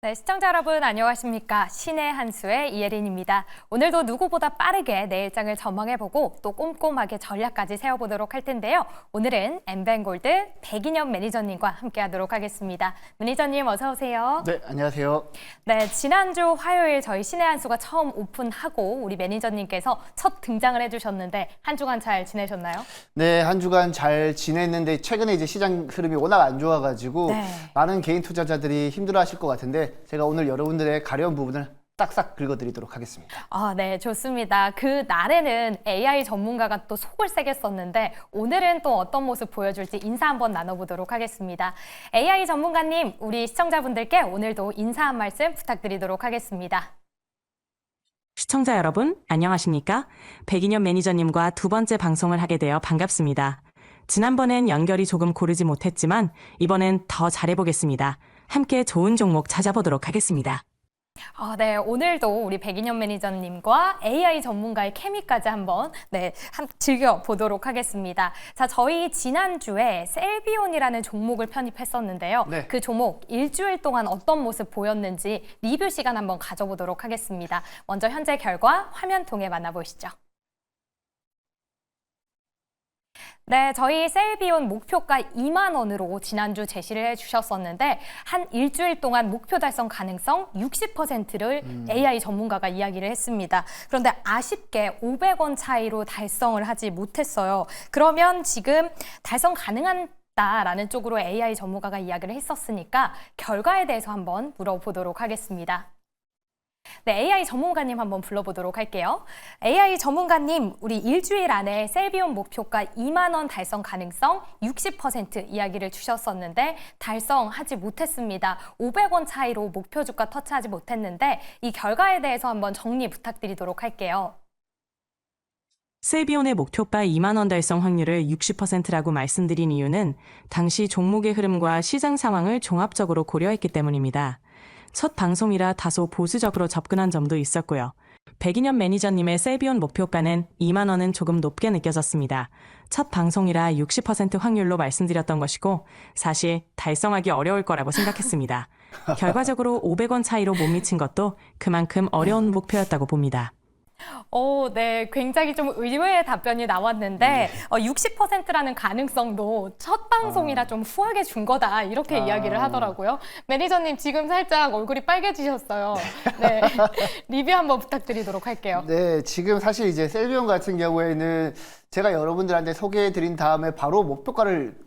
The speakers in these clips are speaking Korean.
네, 시청자 여러분 안녕하십니까? 신의 한 수의 이예린입니다. 오늘도 누구보다 빠르게 내일장을 전망해보고 또 꼼꼼하게 전략까지 세워보도록 할 텐데요. 오늘은 엠벤골드 백인현 매니저님과 함께하도록 하겠습니다. 매니저님 어서 오세요. 네, 안녕하세요. 네, 지난주 화요일 저희 신의 한 수가 처음 오픈하고 우리 매니저님께서 첫 등장을 해주셨는데 한 주간 잘 지내셨나요? 네, 한 주간 잘 지냈는데 최근에 이제 시장 흐름이 워낙 안 좋아가지고 많은 개인 투자자들이 힘들어하실 것 같은데 제가 오늘 여러분들의 가려운 부분을 딱싹 긁어드리도록 하겠습니다. 네, 좋습니다. 그 날에는 AI 전문가가 또 속을 세게 썼는데 오늘은 또 어떤 모습 보여줄지 인사 한번 나눠보도록 하겠습니다. AI 전문가님, 우리 시청자분들께 오늘도 인사 한 말씀 부탁드리도록 하겠습니다. 시청자 여러분, 안녕하십니까? 백인현 매니저님과 두 번째 방송을 하게 되어 반갑습니다. 지난번엔 연결이 조금 고르지 못했지만 이번엔 더 잘해보겠습니다. 함께 좋은 종목 찾아보도록 하겠습니다. 네, 오늘도 우리 백인현 매니저님과 AI 전문가의 케미까지 한번 즐겨보도록 하겠습니다. 자, 저희 지난주에 셀비온이라는 종목을 편입했었는데요. 네. 그 종목 일주일 동안 어떤 모습 보였는지 리뷰 시간 한번 가져보도록 하겠습니다. 먼저 현재 결과 화면 통해 만나보시죠. 네, 저희 셀비온 목표가 2만 원으로 지난주 제시를 해주셨었는데 한 일주일 동안 목표 달성 가능성 60%를 AI 전문가가 이야기를 했습니다. 그런데 아쉽게 500원 차이로 달성을 하지 못했어요. 그러면 지금 달성 가능한 라는 쪽으로 AI 전문가가 이야기를 했었으니까 결과에 대해서 한번 물어보도록 하겠습니다. 네, AI 전문가님 한번 불러보도록 할게요. AI 전문가님, 우리 일주일 안에 셀비온 목표가 2만 원 달성 가능성 60% 이야기를 주셨었는데 달성하지 못했습니다. 500원 차이로 목표 주가 터치하지 못했는데 이 결과에 대해서 한번 정리 부탁드리도록 할게요. 셀비온의 목표가 2만 원 달성 확률을 60%라고 말씀드린 이유는 당시 종목의 흐름과 시장 상황을 종합적으로 고려했기 때문입니다. 첫 방송이라 다소 보수적으로 접근한 점도 있었고요. 백인현 매니저님의 셀비온 목표가는 2만 원은 조금 높게 느껴졌습니다. 첫 방송이라 60% 확률로 말씀드렸던 것이고 사실 달성하기 어려울 거라고 생각했습니다. 결과적으로 500원 차이로 못 미친 것도 그만큼 어려운 목표였다고 봅니다. 네, 굉장히 좀 의외의 답변이 나왔는데 60%라는 가능성도 첫 방송이라 좀 후하게 준 거다 이렇게 이야기를 하더라고요. 매니저님 지금 살짝 얼굴이 빨개지셨어요. 네, 리뷰 한번 부탁드리도록 할게요. 네, 지금 사실 이제 셀비온 같은 경우에는 제가 여러분들한테 소개해드린 다음에 바로 목표가를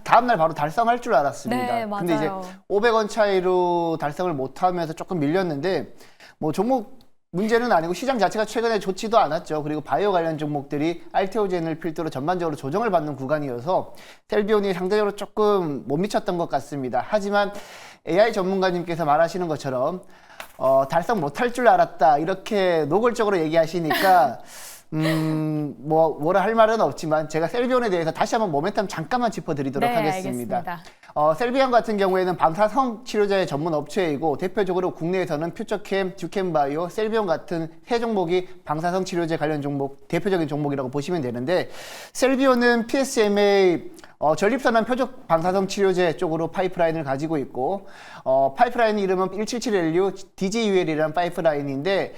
다음날 바로 달성할 줄 알았습니다. 네, 맞아요. 근데 이제 500원 차이로 달성을 못하면서 조금 밀렸는데 뭐 종목 문제는 아니고 시장 자체가 최근에 좋지도 않았죠. 그리고 바이오 관련 종목들이 알테오젠을 필두로 전반적으로 조정을 받는 구간이어서 셀비온이 상대적으로 조금 못 미쳤던 것 같습니다. 하지만 AI 전문가님께서 말하시는 것처럼 달성 못할 줄 알았다 이렇게 노골적으로 얘기하시니까 뭐라 할 말은 없지만 제가 셀비온에 대해서 다시 한번 모멘텀 잠깐만 짚어드리도록 하겠습니다. 알겠습니다. 셀비온 같은 경우에는 방사성 치료제의 전문 업체이고 대표적으로 국내에서는 퓨처캠, 듀캠바이오, 셀비온 같은 세 종목이 방사성 치료제 관련 종목, 대표적인 종목이라고 보시면 되는데 셀비온은 PSMA 전립선암 표적 방사성 치료제 쪽으로 파이프라인을 가지고 있고 파이프라인 이름은 177LU DJUL이라는 파이프라인인데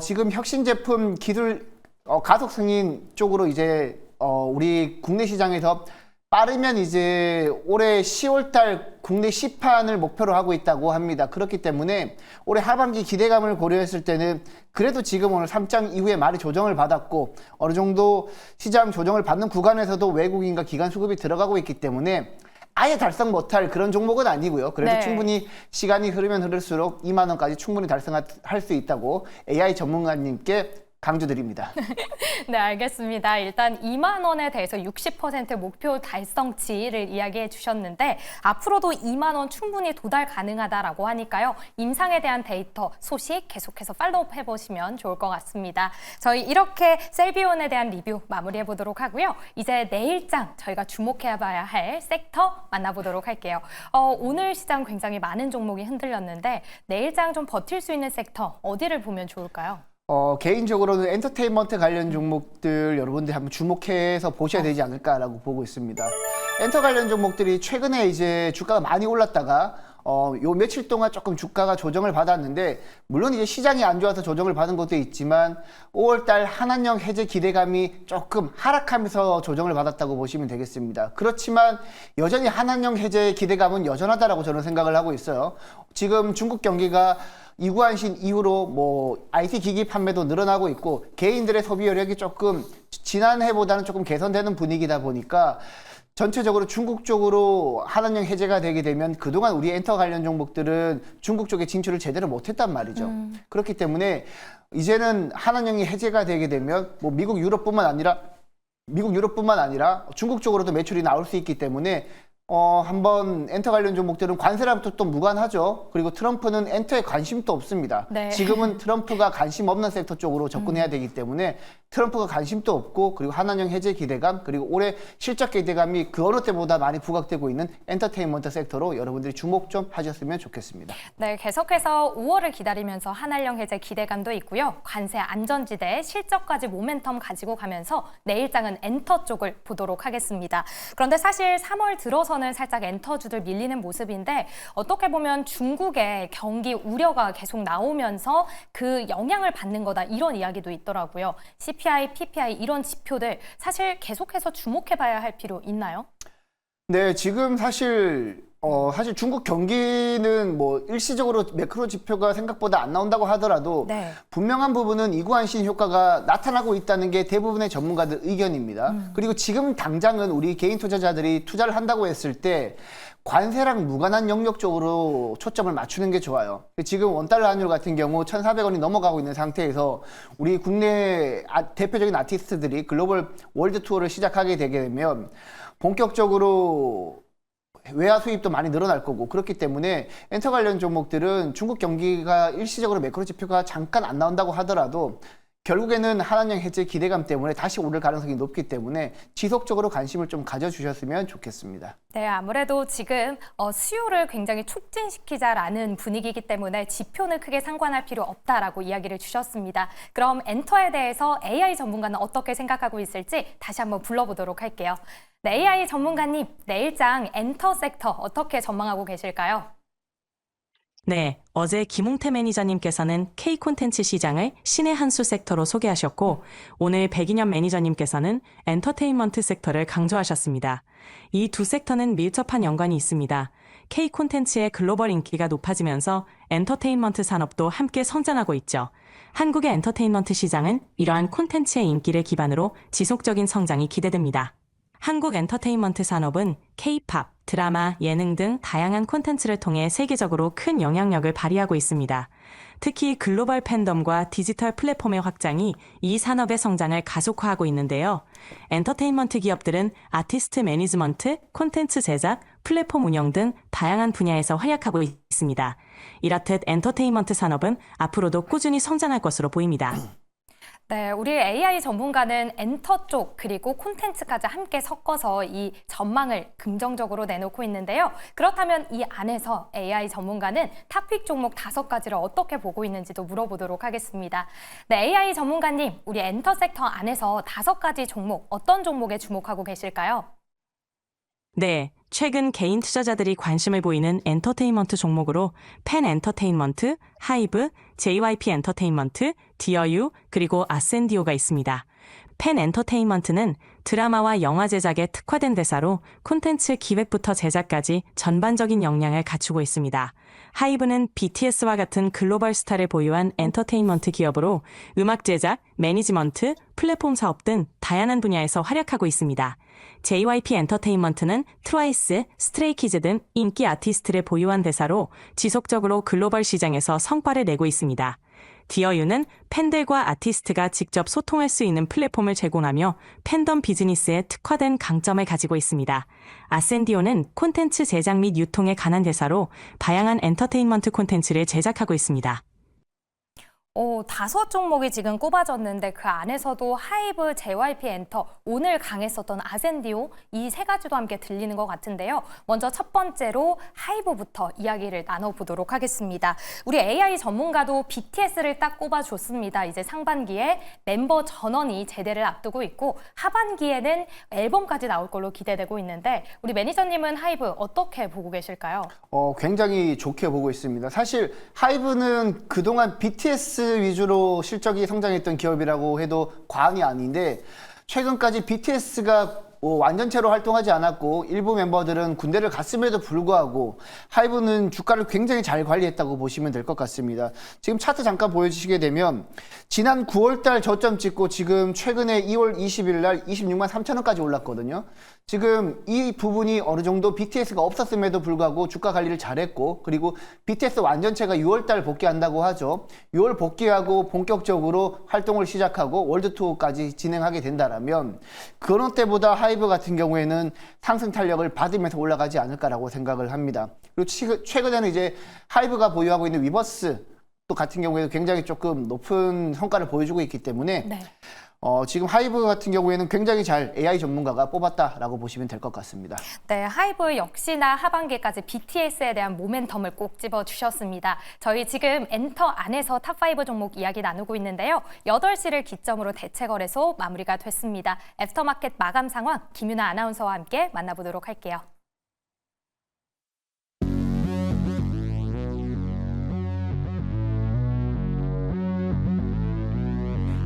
지금 혁신 제품 기술 가속 승인 쪽으로 이제 우리 국내 시장에서 빠르면 이제 올해 10월달 국내 시판을 목표로 하고 있다고 합니다. 그렇기 때문에 올해 하반기 기대감을 고려했을 때는 그래도 지금 오늘 3장 이후에 많이 조정을 받았고 어느 정도 시장 조정을 받는 구간에서도 외국인과 기관 수급이 들어가고 있기 때문에 아예 달성 못할 그런 종목은 아니고요. 그래서 충분히 시간이 흐르면 흐를수록 2만 원까지 충분히 달성할 수 있다고 AI 전문가님께 강조드립니다. 네, 알겠습니다. 일단 2만 원에 대해서 60% 목표 달성치를 이야기해 주셨는데 앞으로도 2만 원 충분히 도달 가능하다라고 하니까요. 임상에 대한 데이터, 소식 계속해서 팔로우업 해보시면 좋을 것 같습니다. 저희 이렇게 셀비온에 대한 리뷰 마무리해 보도록 하고요. 이제 내일장 저희가 주목해 봐야 할 섹터 만나보도록 할게요. 오늘 시장 굉장히 많은 종목이 흔들렸는데 내일장 좀 버틸 수 있는 섹터 어디를 보면 좋을까요? 개인적으로는 엔터테인먼트 관련 종목들 여러분들이 한번 주목해서 보셔야 되지 않을까라고 보고 있습니다. 엔터 관련 종목들이 최근에 이제 주가가 많이 올랐다가 요 며칠 동안 조금 주가가 조정을 받았는데, 물론 이제 시장이 안 좋아서 조정을 받은 것도 있지만 5월달 한한령 해제 기대감이 조금 하락하면서 조정을 받았다고 보시면 되겠습니다. 그렇지만 여전히 한한령 해제 기대감은 여전하다라고 저는 생각을 하고 있어요. 지금 중국 경기가 이구안신 이후로 뭐 IT 기기 판매도 늘어나고 있고 개인들의 소비 여력이 조금 지난해보다는 조금 개선되는 분위기다 보니까 전체적으로 중국 쪽으로 한한령 해제가 되게 되면 그동안 우리 엔터 관련 종목들은 중국 쪽에 진출을 제대로 못했단 말이죠. 그렇기 때문에 이제는 한한령이 해제가 되게 되면 뭐 미국 유럽뿐만 아니라 중국 쪽으로도 매출이 나올 수 있기 때문에 한번 엔터 관련 종목들은 관세랑도 또 무관하죠. 그리고 트럼프는 엔터에 관심도 없습니다. 네. 지금은 트럼프가 관심 없는 섹터 쪽으로 접근해야 되기 때문에 트럼프가 관심도 없고, 그리고 한한령 해제 기대감, 그리고 올해 실적 기대감이 그 어느 때보다 많이 부각되고 있는 엔터테인먼트 섹터로 여러분들이 주목 좀 하셨으면 좋겠습니다. 네, 계속해서 5월을 기다리면서 한한령 해제 기대감도 있고요. 관세 안전지대 실적까지 모멘텀 가지고 가면서 내일장은 엔터 쪽을 보도록 하겠습니다. 그런데 사실 3월 들어서는 살짝 엔터주들 밀리는 모습인데, 어떻게 보면 중국의 경기 우려가 계속 나오면서 그 영향을 받는 거다, 이런 이야기도 있더라고요. CPI, PPI 이런 지표들 사실 계속해서 주목해봐야 할 필요 있나요? 네, 지금 사실 중국 경기는 뭐 일시적으로 매크로 지표가 생각보다 안 나온다고 하더라도 네. 분명한 부분은 이구안신 효과가 나타나고 있다는 게 대부분의 전문가들 의견입니다. 그리고 지금 당장은 우리 개인 투자자들이 투자를 한다고 했을 때 관세랑 무관한 영역 쪽으로 초점을 맞추는 게 좋아요. 지금 원달러 환율 같은 경우 1,400원이 넘어가고 있는 상태에서 우리 국내 대표적인 아티스트들이 글로벌 월드 투어를 시작하게 되게 되면 본격적으로 외화 수입도 많이 늘어날 거고, 그렇기 때문에 엔터 관련 종목들은 중국 경기가 일시적으로 매크로 지표가 잠깐 안 나온다고 하더라도 결국에는 한한령 해제 기대감 때문에 다시 오를 가능성이 높기 때문에 지속적으로 관심을 좀 가져주셨으면 좋겠습니다. 네, 아무래도 지금 수요를 굉장히 촉진시키자라는 분위기이기 때문에 지표는 크게 상관할 필요 없다라고 이야기를 주셨습니다. 그럼 엔터에 대해서 AI 전문가는 어떻게 생각하고 있을지 다시 한번 불러보도록 할게요. 네, AI 전문가님, 내일장 엔터 섹터 어떻게 전망하고 계실까요? 네, 어제 김홍태 매니저님께서는 K 콘텐츠 시장을 신의 한 수 섹터로 소개하셨고, 오늘 백인현 매니저님께서는 엔터테인먼트 섹터를 강조하셨습니다. 이 두 섹터는 밀접한 연관이 있습니다. K 콘텐츠의 글로벌 인기가 높아지면서 엔터테인먼트 산업도 함께 성장하고 있죠. 한국의 엔터테인먼트 시장은 이러한 콘텐츠의 인기를 기반으로 지속적인 성장이 기대됩니다. 한국 엔터테인먼트 산업은 K-팝, 드라마, 예능 등 다양한 콘텐츠를 통해 세계적으로 큰 영향력을 발휘하고 있습니다. 특히 글로벌 팬덤과 디지털 플랫폼의 확장이 이 산업의 성장을 가속화하고 있는데요. 엔터테인먼트 기업들은 아티스트 매니지먼트, 콘텐츠 제작, 플랫폼 운영 등 다양한 분야에서 활약하고 있습니다. 이렇듯 엔터테인먼트 산업은 앞으로도 꾸준히 성장할 것으로 보입니다. 네, 우리 AI 전문가는 엔터 쪽 그리고 콘텐츠까지 함께 섞어서 이 전망을 긍정적으로 내놓고 있는데요. 그렇다면 이 안에서 AI 전문가는 탑픽 종목 5가지를 어떻게 보고 있는지도 물어보도록 하겠습니다. 네, AI 전문가님, 우리 엔터 섹터 안에서 5가지 종목, 어떤 종목에 주목하고 계실까요? 네, 최근 개인 투자자들이 관심을 보이는 엔터테인먼트 종목으로 펜 엔터테인먼트, 하이브, JYP 엔터테인먼트, 디어유, 그리고 아센디오가 있습니다. 펜 엔터테인먼트는 드라마와 영화 제작에 특화된 대사로 콘텐츠 기획부터 제작까지 전반적인 역량을 갖추고 있습니다. 하이브는 BTS와 같은 글로벌 스타를 보유한 엔터테인먼트 기업으로 음악 제작, 매니지먼트, 플랫폼 사업 등 다양한 분야에서 활약하고 있습니다. JYP 엔터테인먼트는 트와이스, 스트레이키즈 등 인기 아티스트를 보유한 대사로 지속적으로 글로벌 시장에서 성과를 내고 있습니다. 디어유는 팬들과 아티스트가 직접 소통할 수 있는 플랫폼을 제공하며 팬덤 비즈니스에 특화된 강점을 가지고 있습니다. 아센디오는 콘텐츠 제작 및 유통에 관한 대사로 다양한 엔터테인먼트 콘텐츠를 제작하고 있습니다. 다섯 종목이 지금 꼽아졌는데 그 안에서도 하이브, JYP 엔터, 오늘 강했었던 아센디오 이 세 가지도 함께 들리는 것 같은데요. 먼저 첫 번째로 하이브부터 이야기를 나눠보도록 하겠습니다. 우리 AI 전문가도 BTS를 딱 꼽아줬습니다. 이제 상반기에 멤버 전원이 제대를 앞두고 있고 하반기에는 앨범까지 나올 걸로 기대되고 있는데 우리 매니저님은 하이브 어떻게 보고 계실까요? 굉장히 좋게 보고 있습니다. 사실 하이브는 그동안 BTS 위주로 실적이 성장했던 기업이라고 해도 과언이 아닌데 최근까지 BTS가 완전체로 활동하지 않았고 일부 멤버들은 군대를 갔음에도 불구하고 하이브는 주가를 굉장히 잘 관리했다고 보시면 될 것 같습니다. 지금 차트 잠깐 보여주시게 되면 지난 9월달 저점 찍고 지금 최근에 2월 20일 날 26만 3천 원까지 올랐거든요. 지금 이 부분이 어느 정도 BTS가 없었음에도 불구하고 주가 관리를 잘했고 그리고 BTS 완전체가 6월달 복귀한다고 하죠. 6월 복귀하고 본격적으로 활동을 시작하고 월드 투어까지 진행하게 된다라면 그런 때보다 하이브 같은 경우에는 상승 탄력을 받으면서 올라가지 않을까라고 생각을 합니다. 그리고 최근에는 이제 하이브가 보유하고 있는 위버스 또 같은 경우에도 굉장히 조금 높은 성과를 보여주고 있기 때문에 네. 지금 하이브 같은 경우에는 굉장히 잘 AI 전문가가 뽑았다라고 보시면 될 것 같습니다. 네, 하이브 역시나 하반기까지 BTS에 대한 모멘텀을 꼭 집어주셨습니다. 저희 지금 엔터 안에서 탑5 종목 이야기 나누고 있는데요. 8시를 기점으로 대체거래소 마무리가 됐습니다. 애프터마켓 마감 상황 김유나 아나운서와 함께 만나보도록 할게요.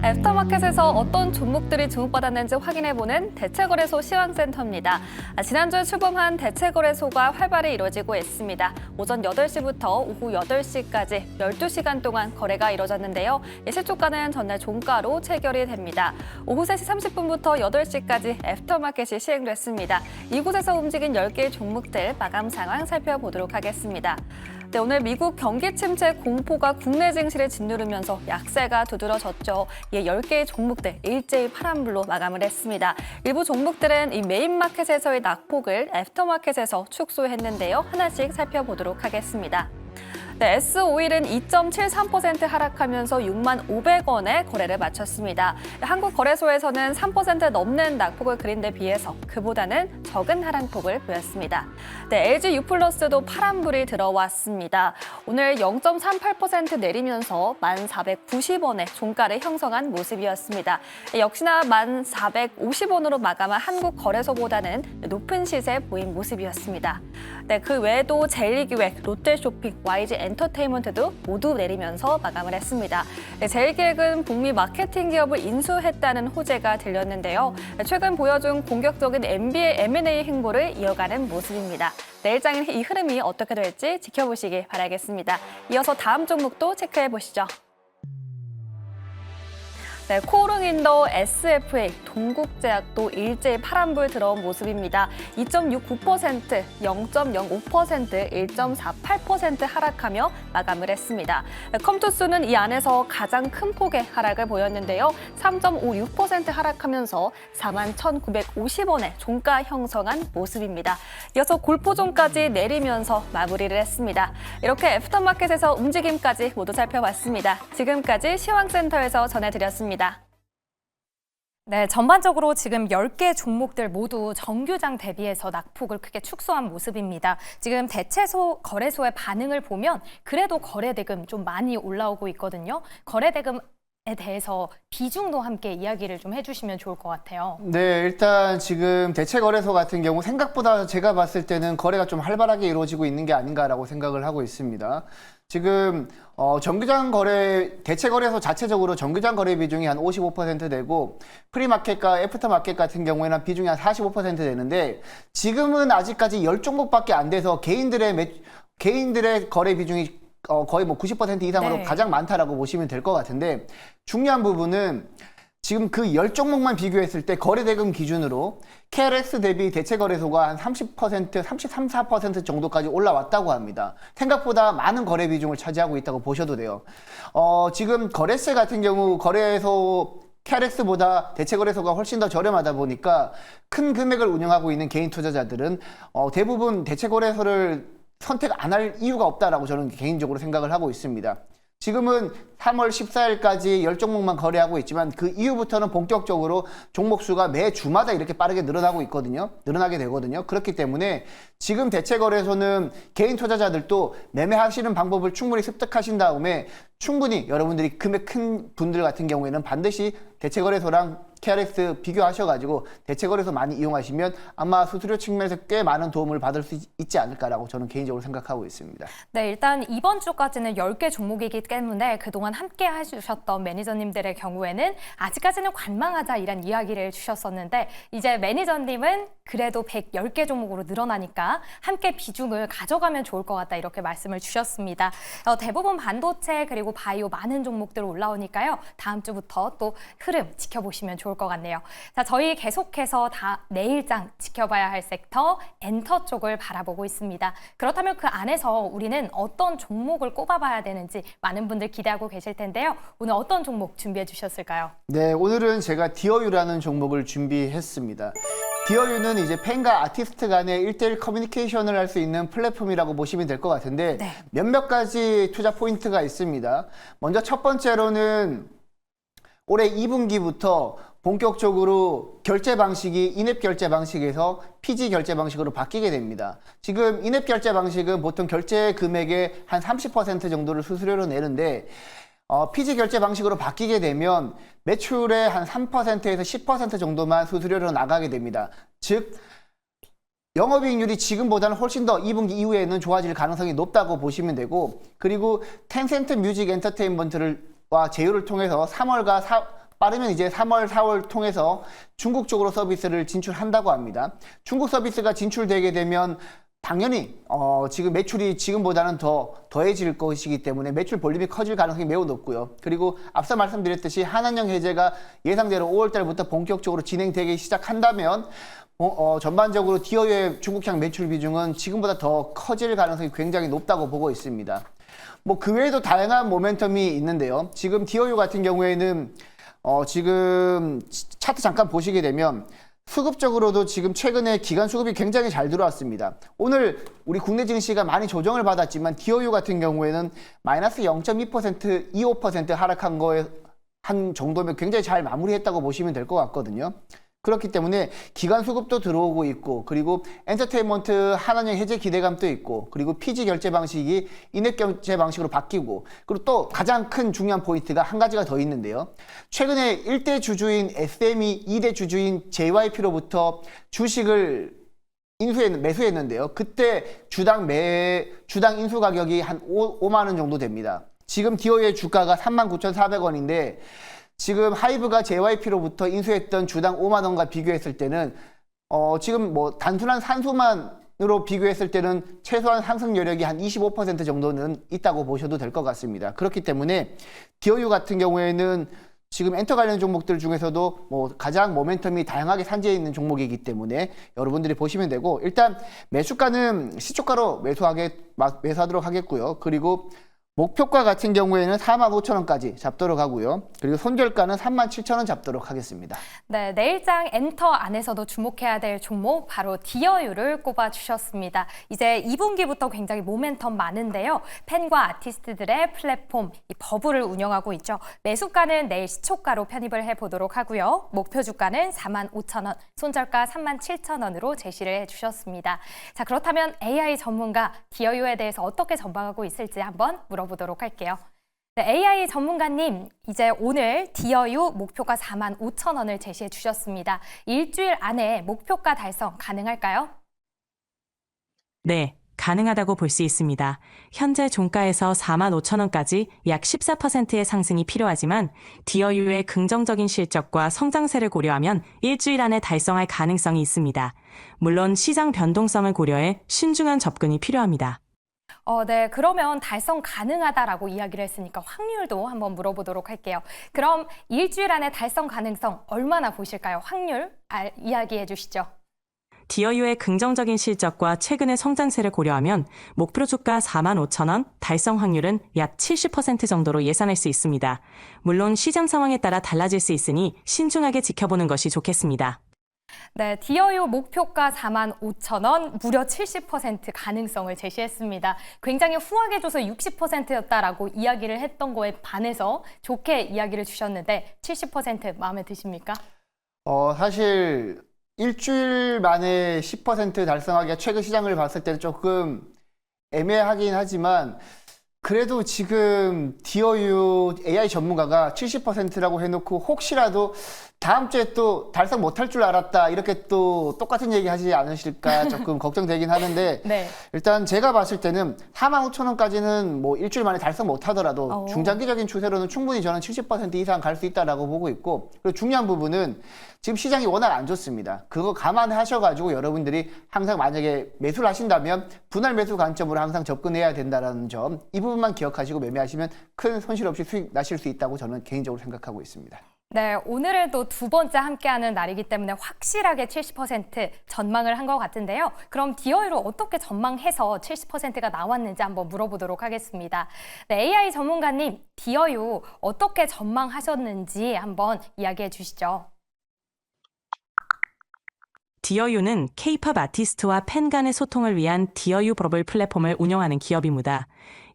애프터마켓에서 어떤 종목들이 주목받았는지 확인해보는 대체거래소 시황센터입니다. 지난주에 출범한 대체거래소가 활발히 이루어지고 있습니다. 오전 8시부터 오후 8시까지 12시간 동안 거래가 이루어졌는데요. 실초가는 전날 종가로 체결이 됩니다. 오후 3시 30분부터 8시까지 애프터마켓이 시행됐습니다. 이곳에서 움직인 10개의 종목들 마감 상황 살펴보도록 하겠습니다. 네, 오늘 미국 경기 침체 공포가 국내 증시를 짓누르면서 약세가 두드러졌죠. 이에 10개의 종목들 일제히 파란불로 마감을 했습니다. 일부 종목들은 이 메인마켓에서의 낙폭을 애프터마켓에서 축소했는데요. 하나씩 살펴보도록 하겠습니다. 네, S-오일은 2.73% 하락하면서 6만 500원에 거래를 마쳤습니다. 한국거래소에서는 3% 넘는 낙폭을 그린 데 비해서 그보다는 적은 하락폭을 보였습니다. 네, LG U+도 파란불이 들어왔습니다. 오늘 0.38% 내리면서 1,490원의 종가를 형성한 모습이었습니다. 역시나 1,450원으로 마감한 한국거래소보다는 높은 시세 보인 모습이었습니다. 네, 그 외에도 제일기획, 롯데쇼핑, YG 엔터테인먼트도 모두 내리면서 마감을 했습니다. 네, 제일기획은 북미 마케팅 기업을 인수했다는 호재가 들렸는데요. 최근 보여준 공격적인 M&A 행보를 이어가는 모습입니다. 내일장인 이 흐름이 어떻게 될지 지켜보시길 바라겠습니다. 이어서 다음 종목도 체크해 보시죠. 네, 코오롱인더 SFA, 동국제약도 일제히 파란불 들어온 모습입니다. 2.69%, 0.05%, 1.48% 하락하며 마감을 했습니다. 컴투스는 이 안에서 가장 큰 폭의 하락을 보였는데요. 3.56% 하락하면서 41,950원의 종가 형성한 모습입니다. 이어서 골포존까지 내리면서 마무리를 했습니다. 이렇게 애프터마켓에서 움직임까지 모두 살펴봤습니다. 지금까지 시황센터에서 전해드렸습니다. 네, 전반적으로 지금 10개 종목들 모두 정규장 대비해서 낙폭을 크게 축소한 모습입니다. 지금 대체소 거래소의 반응을 보면 그래도 거래대금 좀 많이 올라오고 있거든요. 거래대금에 대해서 비중도 함께 이야기를 좀 해주시면 좋을 것 같아요. 네, 일단 지금 대체거래소 같은 경우 생각보다 제가 봤을 때는 거래가 좀 활발하게 이루어지고 있는 게 아닌가라고 생각을 하고 있습니다. 지금 정규장 거래, 대체거래소 자체적으로 정규장 거래 비중이 한 55% 되고 프리마켓과 애프터마켓 같은 경우에는 비중이 한 45% 되는데 지금은 아직까지 10종목밖에 안 돼서 개인들의 거래 비중이 거의 뭐 90% 이상으로 네. 가장 많다라고 보시면 될 것 같은데 중요한 부분은 지금 그 10종목만 비교했을 때 거래대금 기준으로 KLX 대비 대체거래소가 한 30%, 33, 4% 정도까지 올라왔다고 합니다. 생각보다 많은 거래 비중을 차지하고 있다고 보셔도 돼요. 지금 거래세 같은 경우 거래소 KLX보다 대체거래소가 훨씬 더 저렴하다 보니까 큰 금액을 운영하고 있는 개인 투자자들은 대부분 대체거래소를 선택 안 할 이유가 없다라고 저는 개인적으로 생각을 하고 있습니다. 지금은 3월 14일까지 10종목만 거래하고 있지만 그 이후부터는 본격적으로 종목 수가 매 주마다 이렇게 빠르게 늘어나게 되거든요. 그렇기 때문에 지금 대체거래소는 개인 투자자들도 매매하시는 방법을 충분히 습득하신 다음에 충분히 여러분들이 금액 큰 분들 같은 경우에는 반드시 대체거래소랑 KRX 비교하셔가지고 대체거래소 많이 이용하시면 아마 수수료 측면에서 꽤 많은 도움을 받을 수 있지 않을까라고 저는 개인적으로 생각하고 있습니다. 네, 일단 이번 주까지는 10개 종목이기 때문에 그동안 함께 해주셨던 매니저님들의 경우에는 아직까지는 관망하자 이란 이야기를 주셨었는데 이제 매니저님은 그래도 110개 종목으로 늘어나니까 함께 비중을 가져가면 좋을 것 같다 이렇게 말씀을 주셨습니다. 대부분 반도체 그리고 바이오 많은 종목들 올라오니까요. 다음 주부터 또 흐름 지켜보시면 좋을 것 같네요. 자, 저희 계속해서 내일장 지켜봐야 할 섹터 엔터 쪽을 바라보고 있습니다. 그렇다면 그 안에서 우리는 어떤 종목을 꼽아봐야 되는지 많은 분들 기대하고 계실 텐데요. 오늘 어떤 종목 준비해 주셨을까요? 네, 오늘은 제가 디어유라는 종목을 준비했습니다. 디어유는 이제 팬과 아티스트 간의 1대1 커뮤니케이션을 할 수 있는 플랫폼이라고 보시면 될 것 같은데 네. 몇몇 가지 투자 포인트가 있습니다. 먼저 첫 번째로는 올해 2분기부터 본격적으로 결제 방식이 인앱 결제 방식에서 PG 결제 방식으로 바뀌게 됩니다. 지금 인앱 결제 방식은 보통 결제 금액의 한 30% 정도를 수수료로 내는데 PG 결제 방식으로 바뀌게 되면 매출의 한 3%에서 10% 정도만 수수료로 나가게 됩니다. 즉 영업이익률이 지금보다는 훨씬 더 2분기 이후에는 좋아질 가능성이 높다고 보시면 되고, 그리고 텐센트 뮤직 엔터테인먼트와 제휴를 통해서 빠르면 이제 3월, 4월 통해서 중국 쪽으로 서비스를 진출한다고 합니다. 중국 서비스가 진출되게 되면 당연히 지금 매출이 지금보다는 더해질 것이기 때문에 매출 볼륨이 커질 가능성이 매우 높고요. 그리고 앞서 말씀드렸듯이 한한령 해제가 예상대로 5월 달부터 본격적으로 진행되기 시작한다면 전반적으로 디어유의 중국향 매출 비중은 지금보다 더 커질 가능성이 굉장히 높다고 보고 있습니다. 뭐 그 외에도 다양한 모멘텀이 있는데요. 지금 디어유 같은 경우에는 지금 차트 잠깐 보시게 되면 수급적으로도 지금 최근에 기관 수급이 굉장히 잘 들어왔습니다. 오늘 우리 국내 증시가 많이 조정을 받았지만 디어유 같은 경우에는 마이너스 0.2%, 25% 하락한 거에 한 정도면 굉장히 잘 마무리했다고 보시면 될 것 같거든요. 그렇기 때문에 기관 수급도 들어오고 있고, 그리고 엔터테인먼트 한한령 해제 기대감도 있고, 그리고 PG 결제 방식이 인앱 결제 방식으로 바뀌고, 그리고 또 가장 큰 중요한 포인트가 한 가지가 더 있는데요. 최근에 1대 주주인 SME, 2대 주주인 JYP로부터 주식을 매수했는데요. 그때 주당 인수 가격이 한 5만 원 정도 됩니다. 지금 디어유의 주가가 39,400원인데 지금 하이브가 JYP로부터 인수했던 주당 5만 원과 비교했을 때는 지금 뭐 단순한 산수만으로 비교했을 때는 최소한 상승 여력이 한 25% 정도는 있다고 보셔도 될 것 같습니다. 그렇기 때문에 디어유 같은 경우에는 지금 엔터 관련 종목들 중에서도 뭐 가장 모멘텀이 다양하게 산재해 있는 종목이기 때문에 여러분들이 보시면 되고, 일단 매수가는 시초가로 매수하도록 하겠고요. 그리고 목표가 같은 경우에는 45,000원까지 잡도록 하고요. 그리고 손절가는 37,000원 잡도록 하겠습니다. 네, 내일장 엔터 안에서도 주목해야 될 종목 바로 디어유를 꼽아주셨습니다. 이제 2분기부터 굉장히 모멘텀 많은데요. 팬과 아티스트들의 플랫폼, 이 버블을 운영하고 있죠. 매수가는 내일 시초가로 편입을 해보도록 하고요. 목표 주가는 45,000원, 손절가 37,000원으로 제시를 해주셨습니다. 자, 그렇다면 AI 전문가 디어유에 대해서 어떻게 전망하고 있을지 한번 물어보도록 할게요. 네, AI 전문가님, 이제 오늘 디어유 목표가 45,000원을 제시해 주셨습니다. 일주일 안에 목표가 달성 가능할까요? 네, 가능하다고 볼 수 있습니다. 현재 종가에서 45,000원까지 약 14%의 상승이 필요하지만 디어유의 긍정적인 실적과 성장세를 고려하면 일주일 안에 달성할 가능성이 있습니다. 물론 시장 변동성을 고려해 신중한 접근이 필요합니다. 네, 그러면 달성 가능하다라고 이야기를 했으니까 확률도 한번 물어보도록 할게요. 그럼 일주일 안에 달성 가능성 얼마나 보실까요? 확률 이야기해 주시죠. 디어유의 긍정적인 실적과 최근의 성장세를 고려하면 목표 주가 45,000원, 달성 확률은 약 70% 정도로 예상할 수 있습니다. 물론 시장 상황에 따라 달라질 수 있으니 신중하게 지켜보는 것이 좋겠습니다. 네, 디어유 목표가 45,000원, 무려 70% 가능성을 제시했습니다. 굉장히 후하게 줘서 60%였다라고 이야기를 했던 거에 반해서 좋게 이야기를 주셨는데 70% 마음에 드십니까? 사실 일주일 만에 10% 달성하기가 최근 시장을 봤을 때는 조금 애매하긴 하지만 그래도 지금 디어유 AI 전문가가 70%라고 해놓고 혹시라도 다음 주에 또 달성 못할 줄 알았다 이렇게 또 똑같은 얘기 하지 않으실까 조금 걱정되긴 하는데 네. 일단 제가 봤을 때는 45,000원까지는 뭐 일주일 만에 달성 못하더라도 중장기적인 추세로는 충분히 저는 70% 이상 갈 수 있다라고 보고 있고 그리고 중요한 부분은 지금 시장이 워낙 안 좋습니다. 그거 감안하셔가지고 여러분들이 항상 만약에 매수를 하신다면 분할 매수 관점으로 항상 접근해야 된다는 점 이 부분만 기억하시고 매매하시면 큰 손실 없이 수익 나실 수 있다고 저는 개인적으로 생각하고 있습니다. 네, 오늘은 또 두 번째 함께하는 날이기 때문에 확실하게 70% 전망을 한 것 같은데요. 그럼 디어유를 어떻게 전망해서 70%가 나왔는지 한번 물어보도록 하겠습니다. 네, AI 전문가님, 디어유 어떻게 전망하셨는지 한번 이야기해 주시죠. 디어유는 K-팝 아티스트와 팬 간의 소통을 위한 디어유 버블 플랫폼을 운영하는 기업입니다.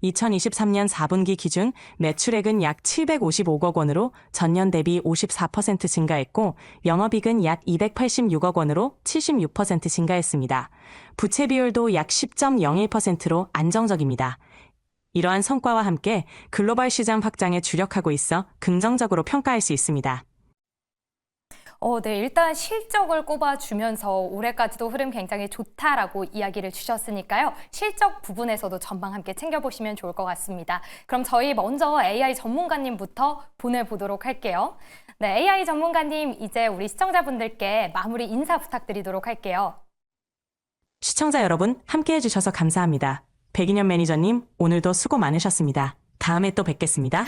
2023년 4분기 기준 매출액은 약 755억 원으로 전년 대비 54% 증가했고 영업이익은 약 286억 원으로 76% 증가했습니다. 부채 비율도 약 10.01%로 안정적입니다. 이러한 성과와 함께 글로벌 시장 확장에 주력하고 있어 긍정적으로 평가할 수 있습니다. 네, 일단 실적을 꼽아주면서 올해까지도 흐름 굉장히 좋다라고 이야기를 주셨으니까요. 실적 부분에서도 전망 함께 챙겨보시면 좋을 것 같습니다. 그럼 저희 먼저 AI 전문가님부터 보내보도록 할게요. 네, AI 전문가님, 이제 우리 시청자분들께 마무리 인사 부탁드리도록 할게요. 시청자 여러분, 함께 해주셔서 감사합니다. 백인현 매니저님, 오늘도 수고 많으셨습니다. 다음에 또 뵙겠습니다.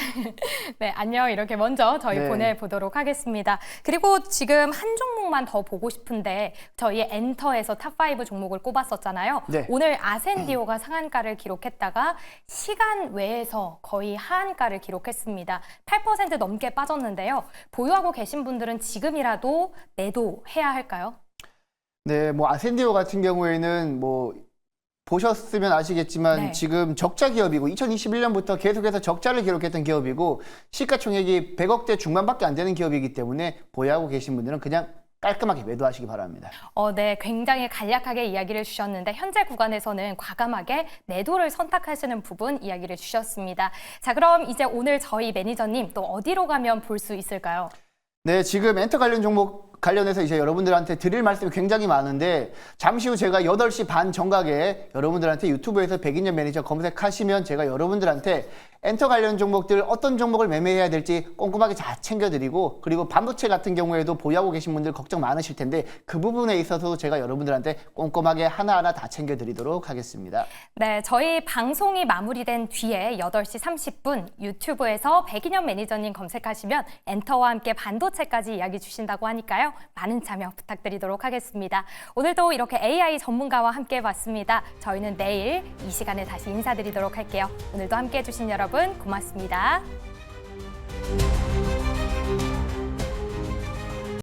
네, 안녕. 이렇게 먼저 저희 네. 보내보도록 하겠습니다. 그리고 지금 한 종목만 더 보고 싶은데 저희 엔터에서 탑5 종목을 꼽았었잖아요. 네. 오늘 아센디오가 상한가를 기록했다가 시간 외에서 거의 하한가를 기록했습니다. 8% 넘게 빠졌는데요. 보유하고 계신 분들은 지금이라도 매도해야 할까요? 네, 뭐 아센디오 같은 경우에는 뭐 보셨으면 아시겠지만 네. 지금 적자 기업이고 2021년부터 계속해서 적자를 기록했던 기업이고 시가총액이 100억대 중반밖에 안 되는 기업이기 때문에 보유하고 계신 분들은 그냥 깔끔하게 매도하시기 바랍니다. 네, 굉장히 간략하게 이야기를 주셨는데 현재 구간에서는 과감하게 매도를 선택하시는 부분 이야기를 주셨습니다. 자, 그럼 이제 오늘 저희 매니저님 또 어디로 가면 볼 수 있을까요? 네, 지금 엔터 관련 종목 관련해서 이제 여러분들한테 드릴 말씀이 굉장히 많은데 잠시 후 제가 8시 반 정각에 여러분들한테 유튜브에서 백인현 매니저 검색하시면 제가 여러분들한테 엔터 관련 종목들 어떤 종목을 매매해야 될지 꼼꼼하게 다 챙겨드리고 그리고 반도체 같은 경우에도 보유하고 계신 분들 걱정 많으실 텐데 그 부분에 있어서 제가 여러분들한테 꼼꼼하게 하나하나 다 챙겨드리도록 하겠습니다. 네, 저희 방송이 마무리된 뒤에 8시 30분 유튜브에서 백인현 매니저님 검색하시면 엔터와 함께 반도체까지 이야기 주신다고 하니까요. 많은 참여 부탁드리도록 하겠습니다. 오늘도 이렇게 AI 전문가와 함께 봤습니다. 저희는 내일 이 시간에 다시 인사드리도록 할게요. 오늘도 함께 해주신 여러분 고맙습니다.